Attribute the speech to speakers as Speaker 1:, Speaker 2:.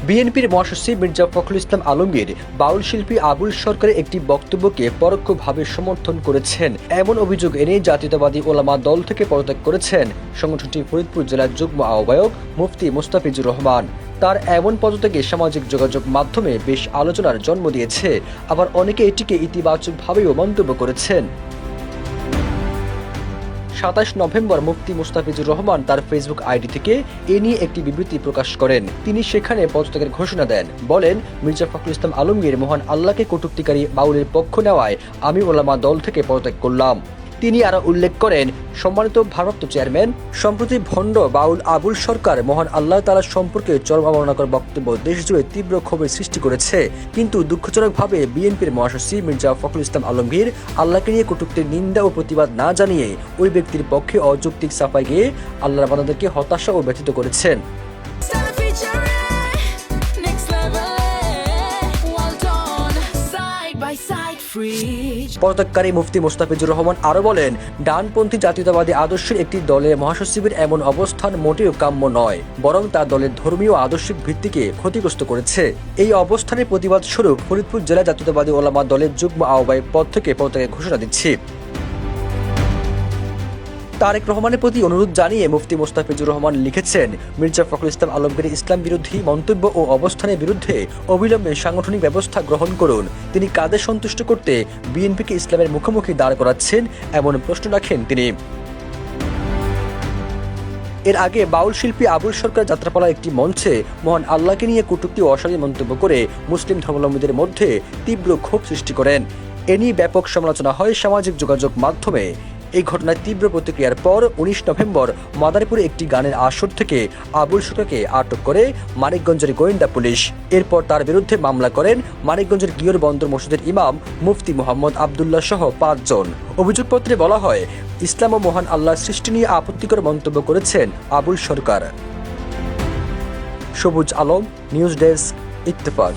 Speaker 1: বিএনপির মহাসচিব মির্জা ফখরুল ইসলাম আলমগীর বাউল শিল্পী আবুল সরকারের একটি বক্তব্যকে পরোক্ষভাবে সমর্থন করেছেন এমন অভিযোগ এনে জাতীয়তাবাদী ওলামা দল থেকে পদত্যাগ করেছেন সংগঠনটির ফরিদপুর জেলার যুগ্ম আহ্বায়ক মুফতি মোস্তাফিজুর রহমান। তার এমন পদত্যাগে সামাজিক যোগাযোগ মাধ্যমে বেশ আলোচনার জন্ম দিয়েছে, আবার অনেকে এটিকে ইতিবাচকভাবেও মন্তব্য করেছেন। ২৭ নভেম্বর মুফতি মোস্তাফিজুর রহমান তার ফেসবুক আইডি থেকে এ নিয়ে একটি বিবৃতি প্রকাশ করেন। তিনি সেখানে পদত্যাগের ঘোষণা দেন। বলেন, মির্জা ফখরুল ইসলাম আলমগীর মহান আল্লাহকে কটূক্তিকারী বাউলের পক্ষ নেওয়ায় আমি ওলামা দল থেকে পদত্যাগ করলাম। তিনি আরো উল্লেখ করেন, সম্মানিত ভারপ্রাপ্ত চেয়ারম্যান, সম্প্রতি ভণ্ড বাউল আবুল সরকার মহান আল্লাহ তাআলা সম্পর্কে চরম অবমাননাকর বক্তব্য দেশজুড়ে তীব্র ক্ষোভের সৃষ্টি করেছে। কিন্তু দুঃখজনকভাবে বিএনপির মহাসচিব মির্জা ফখরুল ইসলাম আলমগীর আল্লাহকে নিয়ে কটূক্তির নিন্দা ও প্রতিবাদ না জানিয়ে ওই ব্যক্তির পক্ষে অযৌক্তিক সাফাই গিয়ে আল্লাহর বান্দাদেরকে হতাশা ও ব্যথিত করেছেন। পদত্যাগকারী মুফতি মোস্তাফিজুর রহমান আরো বলেন, ডানপন্থী জাতীয়তাবাদী আদর্শের একটি দলের মহাসচিবের এমন অবস্থান মোটেও কাম্য নয়, বরং তা দলের ধর্মীয় আদর্শিক ভিত্তিকে ক্ষতিগ্রস্ত করেছে। এই অবস্থানের প্রতিবাদ স্বরূপ ফরিদপুর জেলা জাতীয়তাবাদী ওলামা দলের যুগ্ম আহ্বায়ক পদ থেকে পদত্যাগের ঘোষণা দিচ্ছি। তারেক রহমানের প্রতি অনুরোধ জানিয়ে মুফতি মোস্তাফিজুর রহমান লিখেছেন, মির্জা ফখরুল ইসলাম আলমগীর ইসলাম বিরোধী মন্তব্য ও অবস্থানের বিরুদ্ধে অবিলম্বে সাংগঠনিক ব্যবস্থা গ্রহণ করুন। তিনি কাদের সন্তুষ্ট করতে বিএনপিকে ইসলামের মুখোমুখি দাঁড় করাচ্ছেন এমন প্রশ্ন রাখেন তিনি। এর আগে বাউল শিল্পী আবুল সরকার যাত্রাপালার একটি মঞ্চে মহান আল্লাহকে নিয়ে কটূক্তি ও অশালীন মন্তব্য করে মুসলিম ধর্মাবলম্বীদের মধ্যে তীব্র ক্ষোভ সৃষ্টি করেন। এ নিয়ে ব্যাপক সমালোচনা হয় সামাজিক যোগাযোগ মাধ্যমে। এই ঘটনায় তীব্র প্রতিক্রিয়ার পর ১৯ নভেম্বর মাদারীপুরে একটি গানের আসর থেকে আবুল সরকারকে আটক করে মানিকগঞ্জের গোয়েন্দা পুলিশ। এরপর তার বিরুদ্ধে মামলা করেন মানিকগঞ্জের গিয়র বন্দর মসজিদের ইমাম মুফতি মোহাম্মদ আবদুল্লাহ সহ ৫ জন। অভিযোগপত্রে বলা হয়, ইসলাম ও মহান আল্লাহর সৃষ্টি নিয়ে আপত্তিকর মন্তব্য করেছেন আবুল সরকার। সবুজ আলম, নিউজ ডেস্ক, ইত্তেফাক।